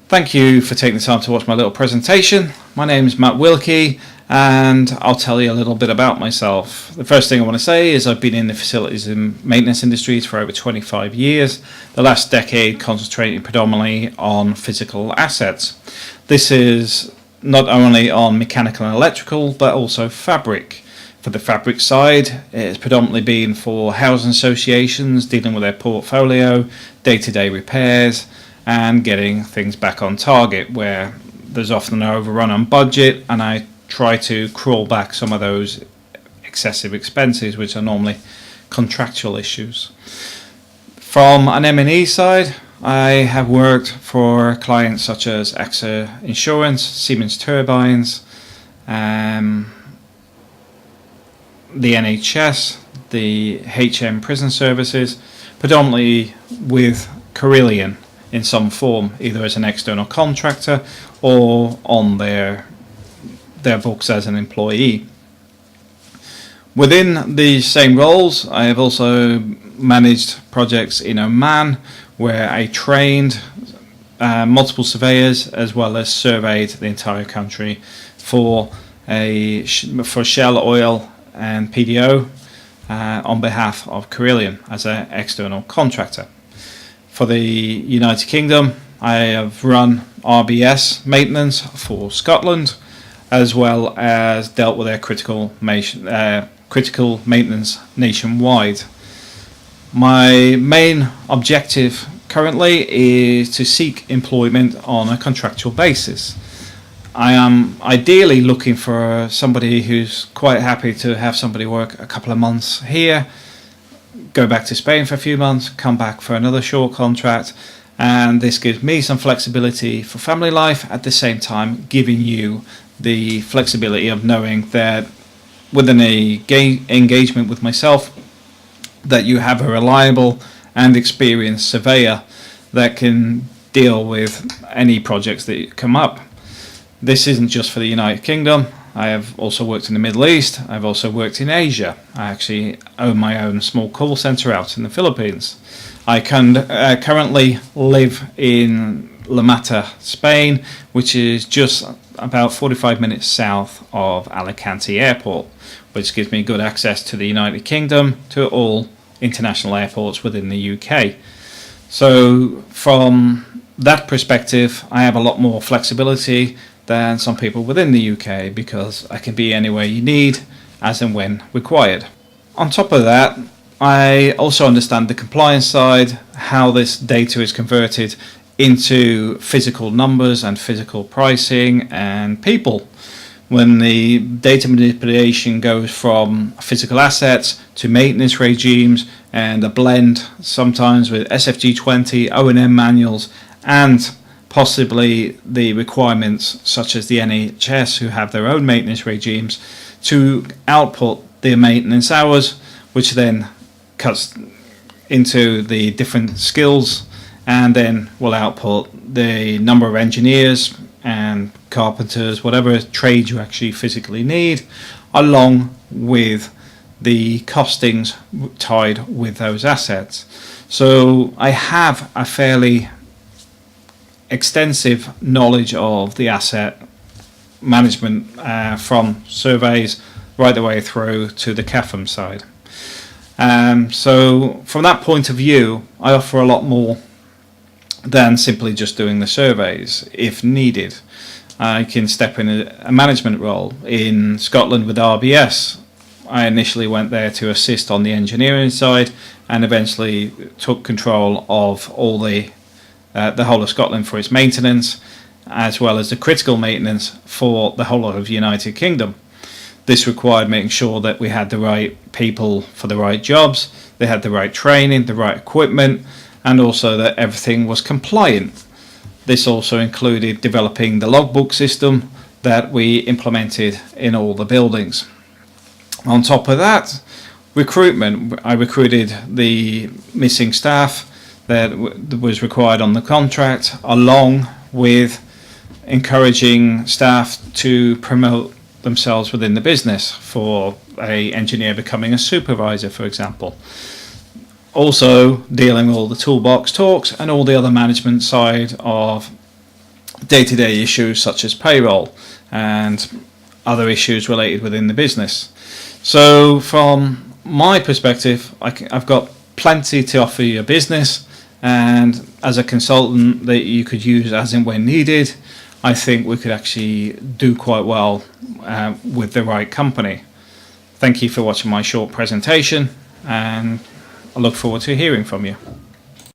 Thank you for taking the time to watch my little presentation. My name is Matt Wilkie and I'll tell you a little bit about myself. The first thing I want to say is I've been in the facilities and maintenance industries for over 25 years, the last decade concentrating predominantly on physical assets. This is not only on mechanical and electrical but also fabric. For the fabric side, it's predominantly been for housing associations dealing with their portfolio, day-to-day repairs and getting things back on target where there's often an overrun on budget, and I try to crawl back some of those excessive expenses which are normally contractual issues. From an M&E side, I have worked for clients such as AXA Insurance, Siemens Turbines, the NHS, the HM Prison Services, predominantly with Carillion in some form, either as an external contractor or on their books as an employee. Within the same roles, I have also managed projects in Oman where I trained multiple surveyors as well as surveyed the entire country for Shell Oil and PDO on behalf of Carillion as an external contractor. For the United Kingdom, I have run RBS maintenance for Scotland, as well as dealt with their critical maintenance nationwide. My main objective currently is to seek employment on a contractual basis. I am ideally looking for somebody who's quite happy to have somebody work a couple of months here, go back to Spain for a few months, come back for another short contract, and this gives me some flexibility for family life, at the same time giving you the flexibility of knowing that with an engagement with myself that you have a reliable and experienced surveyor that can deal with any projects that come up. This isn't just for the United Kingdom. I have also worked in the Middle East. I've also worked in Asia. I actually own my own small call center out in the Philippines. I currently live in La Mata, Spain, which is just about 45 minutes south of Alicante Airport, which gives me good access to the United Kingdom, to all international airports within the UK. So from that perspective, I have a lot more flexibility than some people within the UK because I can be anywhere you need as and when required. On top of that, I also understand the compliance side, how this data is converted into physical numbers and physical pricing and people. When the data manipulation goes from physical assets to maintenance regimes and a blend sometimes with SFG20, O&M manuals and possibly the requirements such as the NHS, who have their own maintenance regimes, to output their maintenance hours, which then cuts into the different skills and then will output the number of engineers and carpenters, whatever trade you actually physically need, along with the costings tied with those assets. So I have a fairly extensive knowledge of the asset management from surveys right the way through to the CAFM side. So from that point of view, I offer a lot more than simply just doing the surveys. If needed, I can step in a management role. In Scotland with RBS, I initially went there to assist on the engineering side and eventually took control of all the whole of Scotland for its maintenance, as well as the critical maintenance for the whole of the United Kingdom. This required making sure that we had the right people for the right jobs, they had the right training, the right equipment, and also that everything was compliant. This also included developing the logbook system that we implemented in all the buildings. On top of that, recruitment. I recruited the missing staff that was required on the contract, along with encouraging staff to promote themselves within the business, for an engineer becoming a supervisor, for example. Also dealing with all the toolbox talks and all the other management side of day-to-day issues such as payroll and other issues related within the business. So from my perspective, I've got plenty to offer your business, and as a consultant that you could use as and when needed, I think we could actually do quite well with the right company. Thank you for watching my short presentation, and I look forward to hearing from you.